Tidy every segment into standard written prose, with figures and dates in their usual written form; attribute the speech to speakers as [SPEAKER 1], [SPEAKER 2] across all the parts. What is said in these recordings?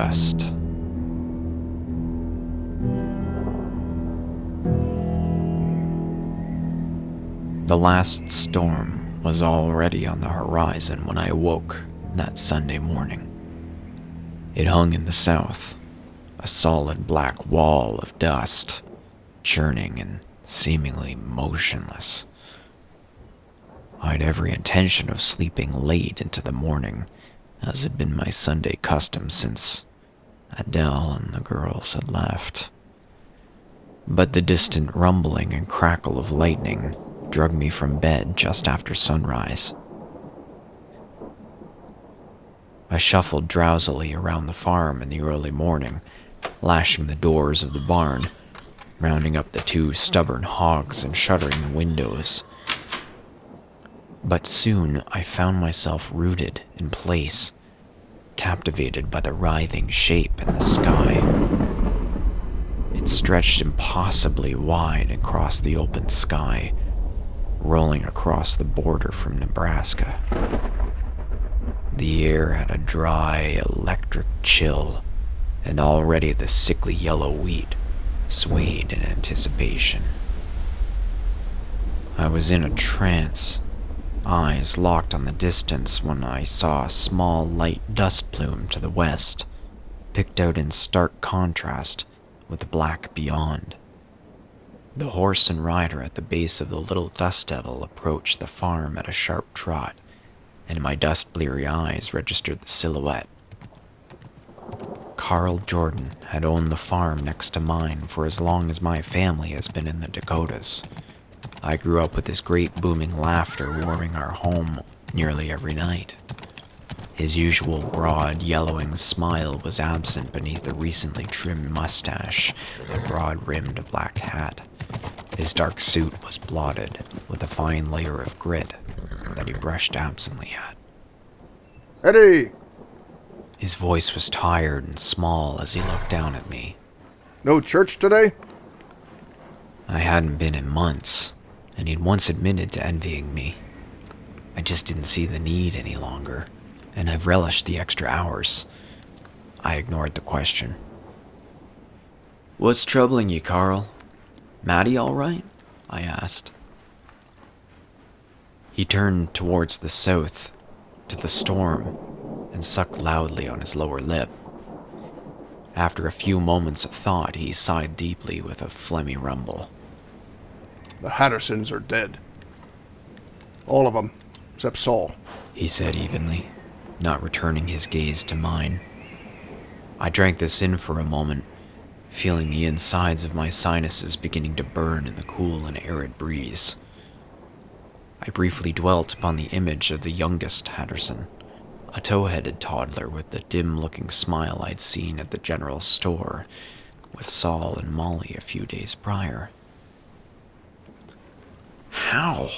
[SPEAKER 1] dust. The last storm was already on the horizon when I awoke that Sunday morning. It hung in the south, a solid black wall of dust, churning and seemingly motionless. I'd every intention of sleeping late into the morning, as had been my Sunday custom since Adele and the girls had left. But the distant rumbling and crackle of lightning drug me from bed just after sunrise. I shuffled drowsily around the farm in the early morning, lashing the doors of the barn, rounding up the 2 stubborn hogs and shuttering the windows. But soon I found myself rooted in place, captivated by the writhing shape in the sky. It stretched impossibly wide across the open sky, rolling across the border from Nebraska. The air had a dry, electric chill, and already the sickly yellow wheat swayed in anticipation. I was in a trance, eyes locked on the distance, when I saw a small light dust plume to the west, picked out in stark contrast with the black beyond. The horse and rider at the base of the little dust devil approached the farm at a sharp trot, and my dust-bleary eyes registered the silhouette. Carl Jordan had owned the farm next to mine for as long as my family has been in the Dakotas. I grew up with his great booming laughter warming our home nearly every night. His usual broad, yellowing smile was absent beneath the recently trimmed mustache and broad-rimmed black hat. His dark suit was blotted with a fine layer of grit that he brushed absently at.
[SPEAKER 2] Eddie!
[SPEAKER 1] His voice was tired and small as he looked down at me.
[SPEAKER 2] No church today?
[SPEAKER 1] I hadn't been in months, and he'd once admitted to envying me. I just didn't see the need any longer, and I've relished the extra hours. I ignored the question. "What's troubling you, Carl? Maddie all right?" I asked. He turned towards the south, to the storm, and sucked loudly on his lower lip. After a few moments of thought, he sighed deeply with a phlegmy rumble.
[SPEAKER 2] The Hattersons are dead. All of them, except Saul,
[SPEAKER 1] he said evenly, not returning his gaze to mine. I drank this in for a moment, feeling the insides of my sinuses beginning to burn in the cool and arid breeze. I briefly dwelt upon the image of the youngest Hatterson, a tow-headed toddler with the dim-looking smile I'd seen at the general store with Saul and Molly a few days prior. "How?"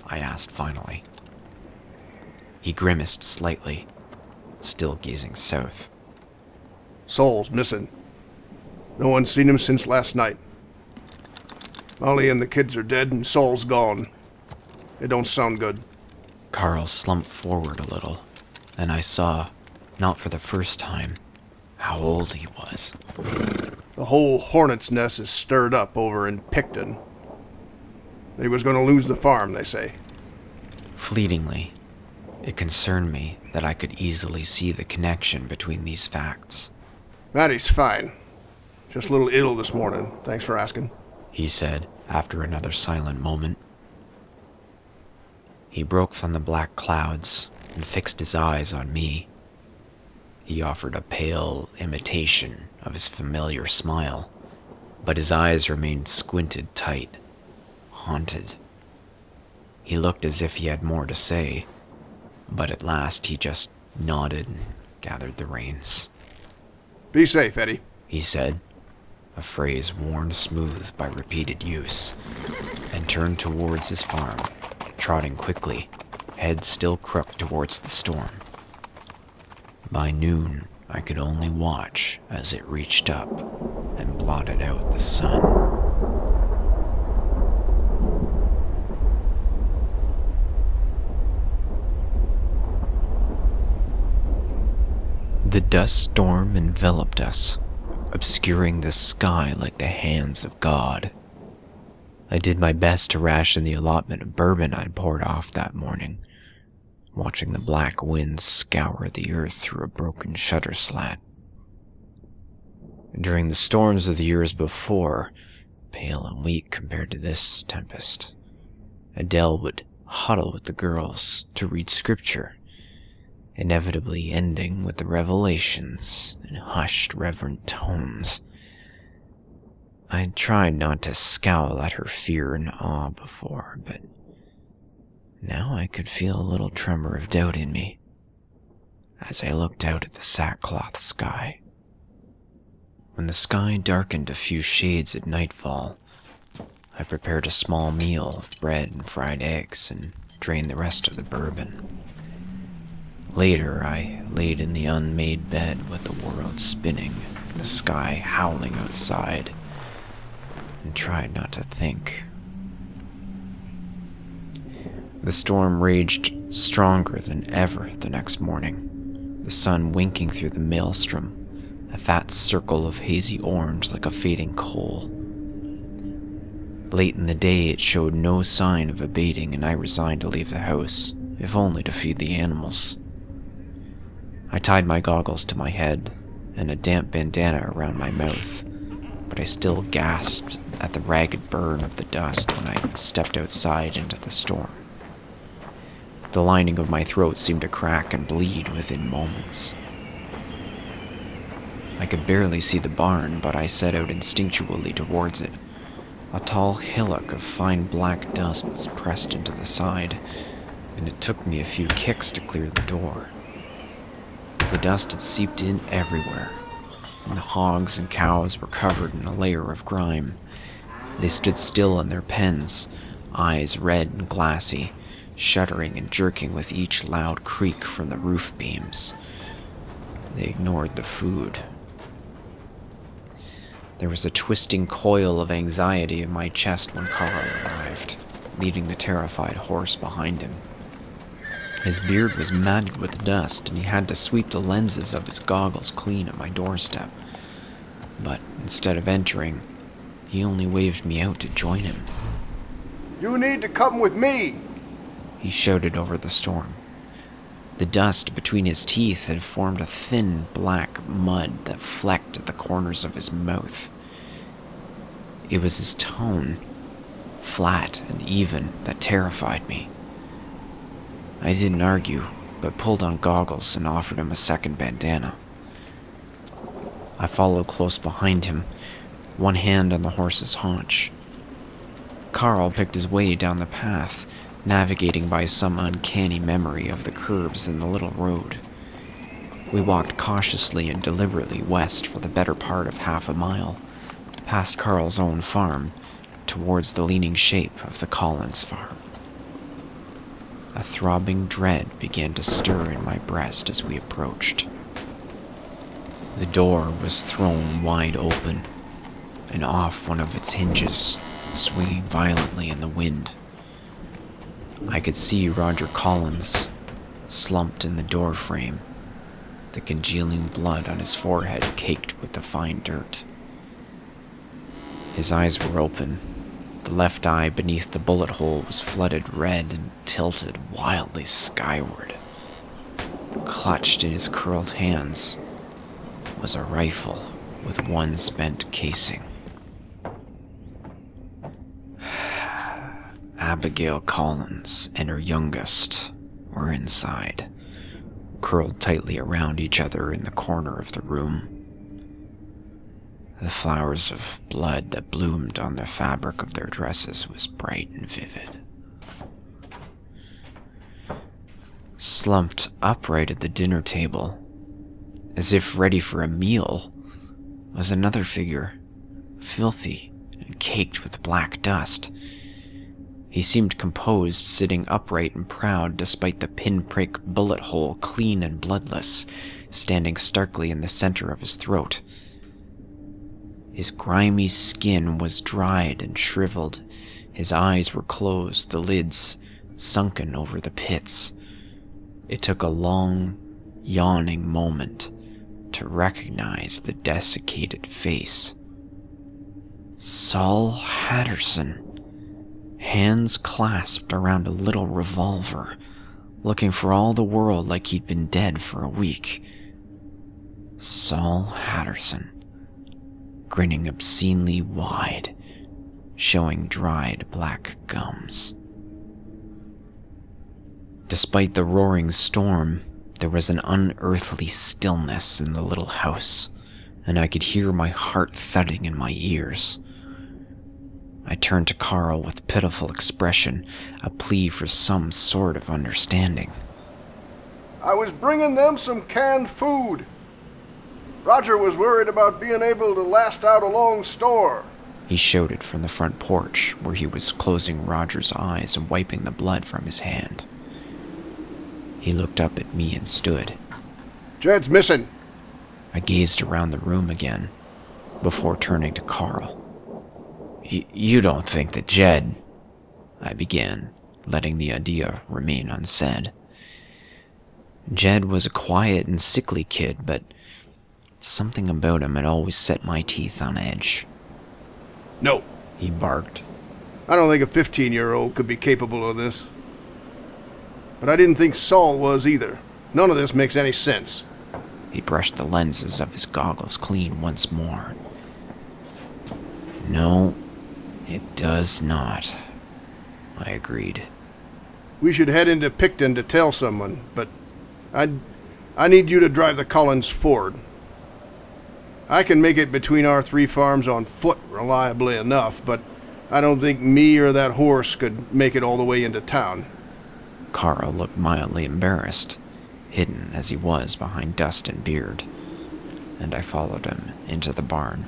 [SPEAKER 1] I asked finally. He grimaced slightly, still gazing south.
[SPEAKER 2] Saul's missing. No one's seen him since last night. Molly and the kids are dead and Saul's gone. It don't sound good.
[SPEAKER 1] Carl slumped forward a little, and I saw, not for the first time, how old he was.
[SPEAKER 2] The whole hornet's nest is stirred up over in Picton. They was going to lose the farm, they say.
[SPEAKER 1] Fleetingly, it concerned me that I could easily see the connection between these facts.
[SPEAKER 2] Maddie's fine. Just a little ill this morning. Thanks for asking,
[SPEAKER 1] he said after another silent moment. He broke from the black clouds and fixed his eyes on me. He offered a pale imitation of his familiar smile, but his eyes remained squinted tight, haunted. He looked as if he had more to say, but at last he just nodded and gathered the reins.
[SPEAKER 2] Be safe, Eddie,
[SPEAKER 1] he said, a phrase worn smooth by repeated use, and turned towards his farm, trotting quickly, head still crooked towards the storm. By noon, I could only watch as it reached up and blotted out the sun. The dust storm enveloped us, obscuring the sky like the hands of God. I did my best to ration the allotment of bourbon I'd poured off that morning, watching the black winds scour the earth through a broken shutter slat. During the storms of the years before, pale and weak compared to this tempest, Adele would huddle with the girls to read scripture, inevitably ending with the revelations in hushed, reverent tones. I tried not to scowl at her fear and awe before, but now I could feel a little tremor of doubt in me as I looked out at the sackcloth sky. When the sky darkened a few shades at nightfall, I prepared a small meal of bread and fried eggs and drained the rest of the bourbon. Later, I laid in the unmade bed with the world spinning and the sky howling outside, and tried not to think. The storm raged stronger than ever the next morning, the sun winking through the maelstrom, a fat circle of hazy orange like a fading coal. Late in the day, it showed no sign of abating, and I resigned to leave the house, if only to feed the animals. I tied my goggles to my head and a damp bandana around my mouth, but I still gasped at the ragged burn of the dust when I stepped outside into the storm. The lining of my throat seemed to crack and bleed within moments. I could barely see the barn, but I set out instinctually towards it. A tall hillock of fine black dust was pressed into the side, and it took me a few kicks to clear the door. The dust had seeped in everywhere, and the hogs and cows were covered in a layer of grime. They stood still in their pens, eyes red and glassy, shuddering and jerking with each loud creak from the roof beams. They ignored the food. There was a twisting coil of anxiety in my chest when Carl arrived, leading the terrified horse behind him. His beard was matted with dust, and he had to sweep the lenses of his goggles clean at my doorstep. But instead of entering, he only waved me out to join him.
[SPEAKER 2] "You need to come with me,"
[SPEAKER 1] he shouted over the storm. The dust between his teeth had formed a thin black mud that flecked at the corners of his mouth. It was his tone, flat and even, that terrified me. I didn't argue, but pulled on goggles and offered him a second bandana. I followed close behind him, one hand on the horse's haunch. Carl picked his way down the path, navigating by some uncanny memory of the curves in the little road. We walked cautiously and deliberately west for the better part of half a mile, past Carl's own farm, towards the leaning shape of the Collins farm. A throbbing dread began to stir in my breast as we approached. The door was thrown wide open, and off one of its hinges, swinging violently in the wind. I could see Roger Collins, slumped in the doorframe, the congealing blood on his forehead caked with the fine dirt. His eyes were open. The left eye beneath the bullet hole was flooded red and tilted wildly skyward. Clutched in his curled hands was a rifle with one spent casing. Abigail Collins and her youngest were inside, curled tightly around each other in the corner of the room. The flowers of blood that bloomed on the fabric of their dresses was bright and vivid. Slumped upright at the dinner table, as if ready for a meal, was another figure, filthy and caked with black dust. He seemed composed, sitting upright and proud despite the pinprick bullet hole, clean and bloodless, standing starkly in the center of his throat. His grimy skin was dried and shriveled. His eyes were closed, the lids sunken over the pits. It took a long, yawning moment to recognize the desiccated face. Saul Hatterson, hands clasped around a little revolver, looking for all the world like he'd been dead for a week. Saul Hatterson, grinning obscenely wide, showing dried black gums. Despite the roaring storm, there was an unearthly stillness in the little house, and I could hear my heart thudding in my ears. I turned to Carl with pitiful expression, a plea for some sort of understanding.
[SPEAKER 2] I was bringing them some canned food. Roger was worried about being able to last out a long store.
[SPEAKER 1] He shouted from the front porch, where he was closing Roger's eyes and wiping the blood from his hand. He looked up at me and stood.
[SPEAKER 2] Jed's missing.
[SPEAKER 1] I gazed around the room again, before turning to Carl. You don't think that Jed... I began, letting the idea remain unsaid. Jed was a quiet and sickly kid, but something about him had always set my teeth on edge.
[SPEAKER 2] No,
[SPEAKER 1] he barked.
[SPEAKER 2] I don't think a 15-year-old could be capable of this. But I didn't think Saul was either. None of this makes any sense.
[SPEAKER 1] He brushed the lenses of his goggles clean once more. No, it does not, I agreed.
[SPEAKER 2] We should head into Picton to tell someone, but I need you to drive the Collins Ford. I can make it between our 3 farms on foot reliably enough, but I don't think me or that horse could make it all the way into town.
[SPEAKER 1] Carl looked mildly embarrassed, hidden as he was behind dust and beard, and I followed him into the barn.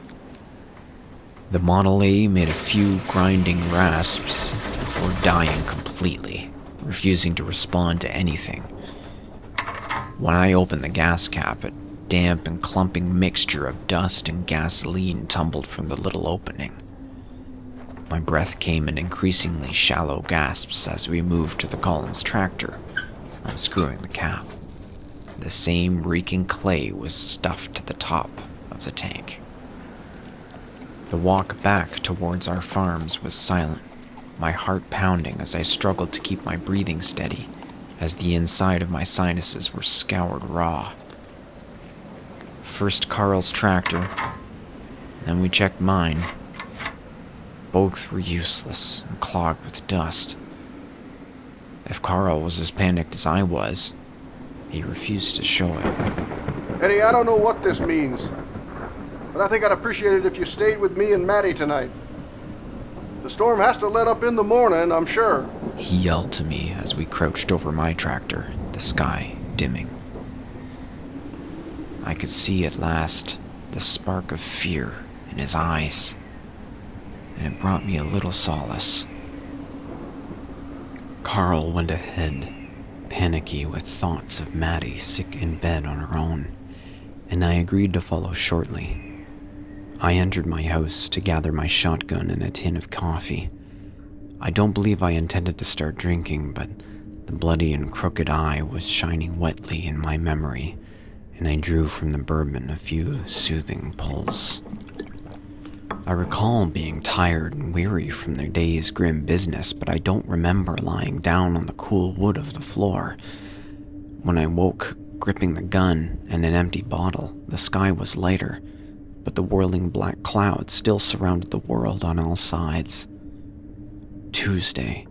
[SPEAKER 1] The Model A made a few grinding rasps before dying completely, refusing to respond to anything. When I opened the gas cap, a damp and clumping mixture of dust and gasoline tumbled from the little opening. My breath came in increasingly shallow gasps as we moved to the Collins tractor, unscrewing the cap. The same reeking clay was stuffed to the top of the tank. The walk back towards our farms was silent, my heart pounding as I struggled to keep my breathing steady, as the inside of my sinuses were scoured raw. First Carl's tractor, then we checked mine. Both were useless and clogged with dust. If Carl was as panicked as I was, he refused to show it.
[SPEAKER 2] Eddie, I don't know what this means, but I think I'd appreciate it if you stayed with me and Maddie tonight. The storm has to let up in the morning, I'm sure.
[SPEAKER 1] He yelled to me as we crouched over my tractor, the sky dimming. I could see at last the spark of fear in his eyes, and it brought me a little solace. Carl went ahead, panicky with thoughts of Maddie sick in bed on her own, and I agreed to follow shortly. I entered my house to gather my shotgun and a tin of coffee. I don't believe I intended to start drinking, but the bloody and crooked eye was shining wetly in my memory, and I drew from the bourbon a few soothing pulls. I recall being tired and weary from the day's grim business, but I don't remember lying down on the cool wood of the floor. When I woke, gripping the gun and an empty bottle, the sky was lighter, but the whirling black clouds still surrounded the world on all sides. Tuesday,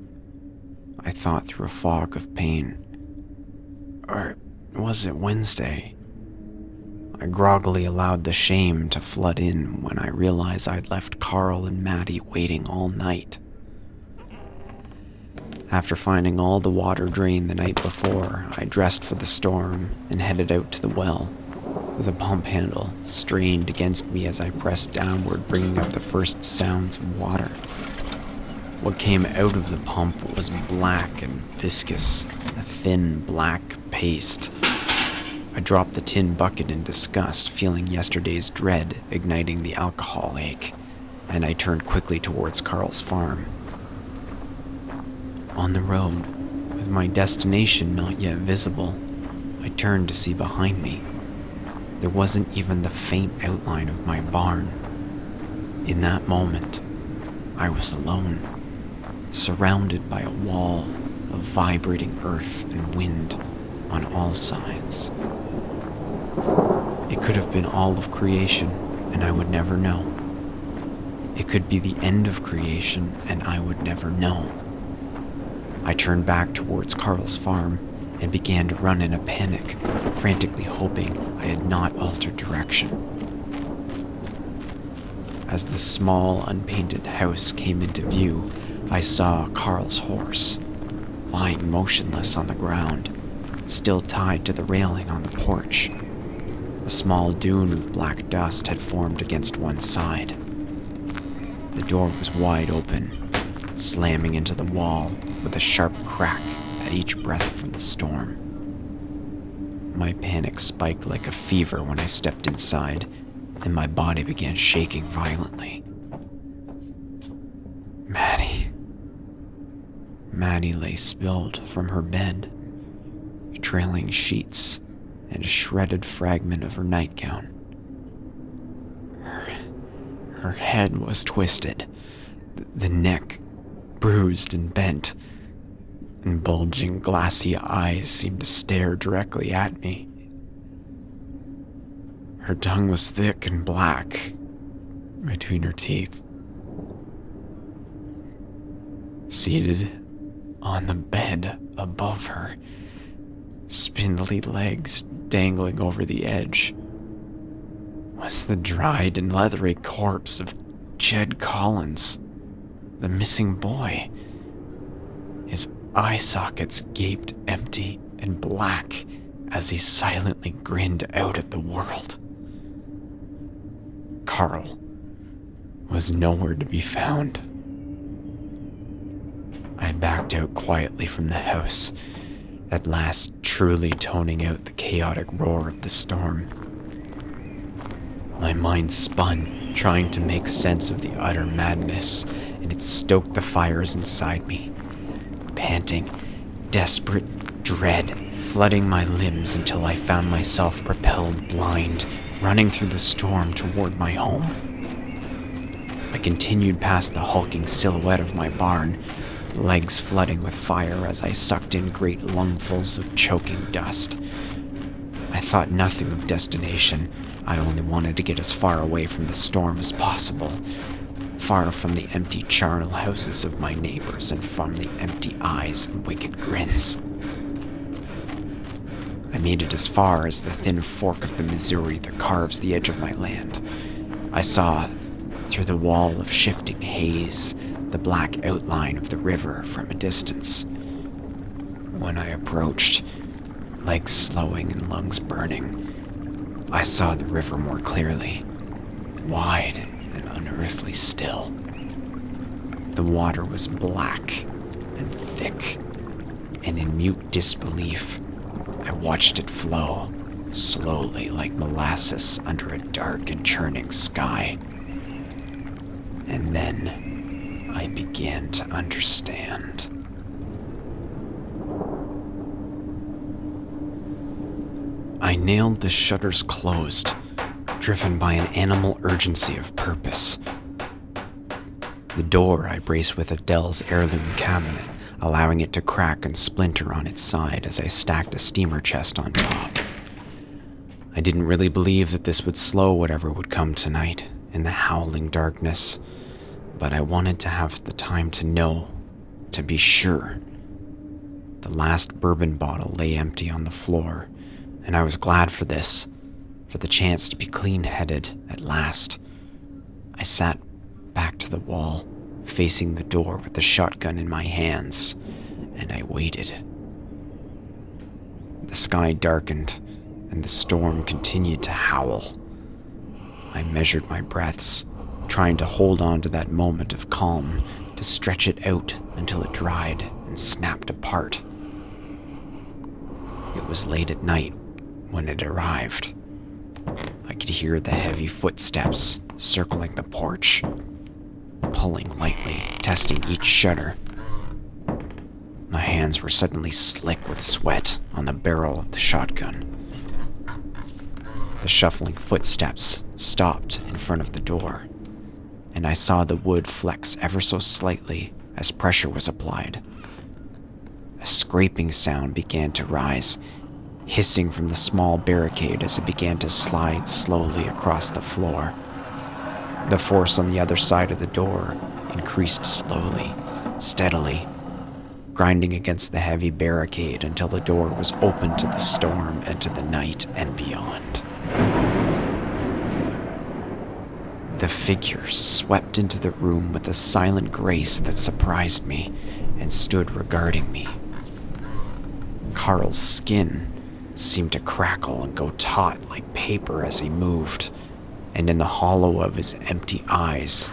[SPEAKER 1] I thought through a fog of pain. Or was it Wednesday? I groggily allowed the shame to flood in when I realized I'd left Carl and Maddie waiting all night. After finding all the water drained the night before, I dressed for the storm and headed out to the well. The pump handle strained against me as I pressed downward, bringing up the first sounds of water. What came out of the pump was black and viscous, a thin black paste. I dropped the tin bucket in disgust, feeling yesterday's dread igniting the alcohol ache, and I turned quickly towards Carl's farm. On the road, with my destination not yet visible, I turned to see behind me. There wasn't even the faint outline of my barn. In that moment, I was alone, surrounded by a wall of vibrating earth and wind on all sides. It could have been all of creation, and I would never know. It could be the end of creation, and I would never know. I turned back towards Carl's farm and began to run in a panic, frantically hoping I had not altered direction. As the small, unpainted house came into view, I saw Carl's horse, lying motionless on the ground, still tied to the railing on the porch. A small dune of black dust had formed against one side. The door was wide open, slamming into the wall with a sharp crack at each breath from the storm. My panic spiked like a fever when I stepped inside, and my body began shaking violently. Maddie lay spilled from her bed, trailing sheets and a shredded fragment of her nightgown. Her head was twisted, the neck bruised and bent, and bulging glassy eyes seemed to stare directly at me. Her tongue was thick and black between her teeth. Seated on the bed above her, spindly legs dangling over the edge, was the dried and leathery corpse of Jed Collins, the missing boy. His eye sockets gaped empty and black as he silently grinned out at the world. Carl was nowhere to be found. I backed out quietly from the house, at last truly toning out the chaotic roar of the storm. My mind spun, trying to make sense of the utter madness, and it stoked the fires inside me. Panting, desperate dread flooding my limbs until I found myself propelled blind, running through the storm toward my home. I continued past the hulking silhouette of my barn, legs flooding with fire as I sucked in great lungfuls of choking dust. I thought nothing of destination. I only wanted to get as far away from the storm as possible, far from the empty charnel houses of my neighbors and from the empty eyes and wicked grins. I made it as far as the thin fork of the Missouri that carves the edge of my land. I saw, through the wall of shifting haze, the black outline of the river from a distance. When I approached, legs slowing and lungs burning, I saw the river more clearly, wide and unearthly still. The water was black and thick, and in mute disbelief, I watched it flow, slowly like molasses under a dark and churning sky. And then I began to understand. I nailed the shutters closed, driven by an animal urgency of purpose. The door I braced with Adele's heirloom cabinet, allowing it to crack and splinter on its side as I stacked a steamer chest on top. I didn't really believe that this would slow whatever would come tonight in the howling darkness, but I wanted to have the time to know, to be sure. The last bourbon bottle lay empty on the floor, and I was glad for this, for the chance to be clean-headed at last. I sat back to the wall, facing the door with the shotgun in my hands, and I waited. The sky darkened, and the storm continued to howl. I measured my breaths, trying to hold on to that moment of calm, to stretch it out until it dried and snapped apart. It was late at night when it arrived. I could hear the heavy footsteps circling the porch, pulling lightly, testing each shutter. My hands were suddenly slick with sweat on the barrel of the shotgun. The shuffling footsteps stopped in front of the door, and I saw the wood flex ever so slightly as pressure was applied. A scraping sound began to rise, hissing from the small barricade as it began to slide slowly across the floor. The force on the other side of the door increased slowly, steadily, grinding against the heavy barricade until the door was open to the storm and to the night and beyond. The figure swept into the room with a silent grace that surprised me and stood regarding me. Carl's skin seemed to crackle and go taut like paper as he moved, and in the hollow of his empty eyes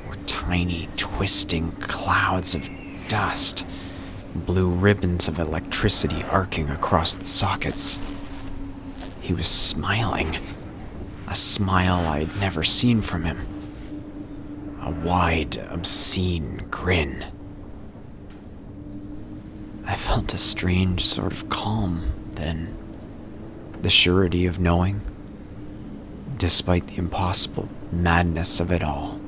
[SPEAKER 1] were tiny, twisting clouds of dust, blue ribbons of electricity arcing across the sockets. He was smiling, a smile I'd never seen from him, a wide, obscene grin. I felt a strange sort of calm then, the surety of knowing, despite the impossible madness of it all.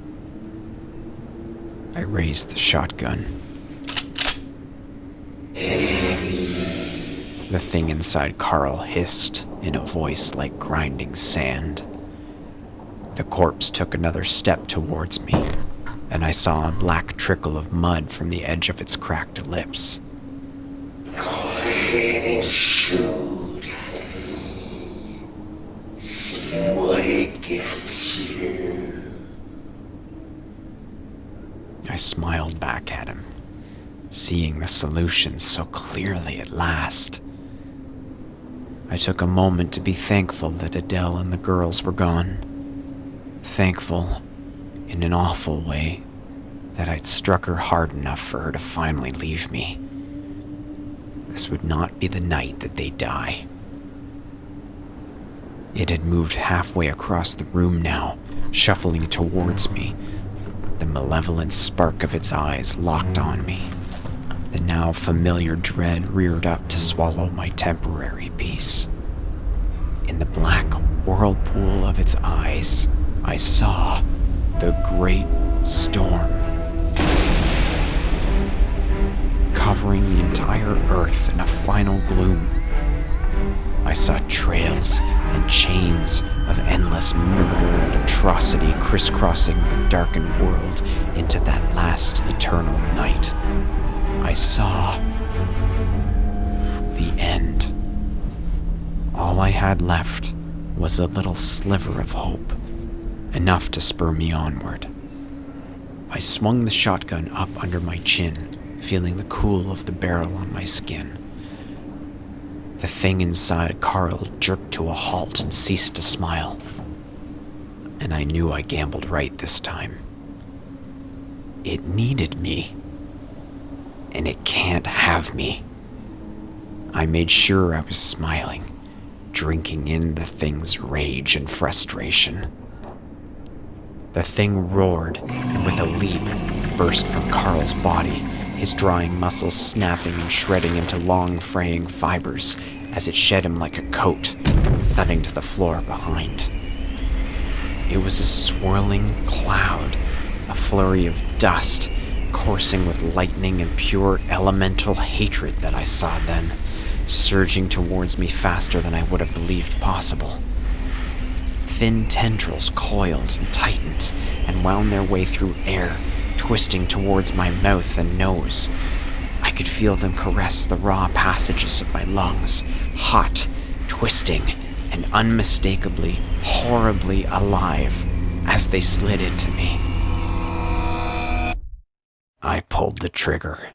[SPEAKER 1] I raised the shotgun. The thing inside Carl hissed in a voice like grinding sand. The corpse took another step towards me, and I saw a black trickle of mud from the edge of its cracked lips.
[SPEAKER 3] Go ahead and shoot it. See what it gets you.
[SPEAKER 1] I smiled back at him, seeing the solution so clearly at last. I took a moment to be thankful that Adele and the girls were gone. Thankful, in an awful way, that I'd struck her hard enough for her to finally leave me. This would not be the night that they'd die. It had moved halfway across the room now, shuffling towards me. The malevolent spark of its eyes locked on me. The now familiar dread reared up to swallow my temporary peace. In the black whirlpool of its eyes, I saw the great storm, covering the entire earth in a final gloom. I saw trails and chains of endless murder and atrocity crisscrossing the darkened world into that last eternal night. I saw the end. All I had left was a little sliver of hope, enough to spur me onward. I swung the shotgun up under my chin, feeling the cool of the barrel on my skin. The thing inside Carl jerked to a halt and ceased to smile, and I knew I gambled right this time. It needed me, and it can't have me. I made sure I was smiling, drinking in the thing's rage and frustration. The thing roared, and with a leap, burst from Carl's body, his drying muscles snapping and shredding into long, fraying fibers as it shed him like a coat, thudding to the floor behind. It was a swirling cloud, a flurry of dust, coursing with lightning and pure elemental hatred that I saw then, surging towards me faster than I would have believed possible. Thin tendrils coiled and tightened and wound their way through air, twisting towards my mouth and nose. I could feel them caress the raw passages of my lungs, hot, twisting, and unmistakably, horribly alive as they slid into me. I pulled the trigger.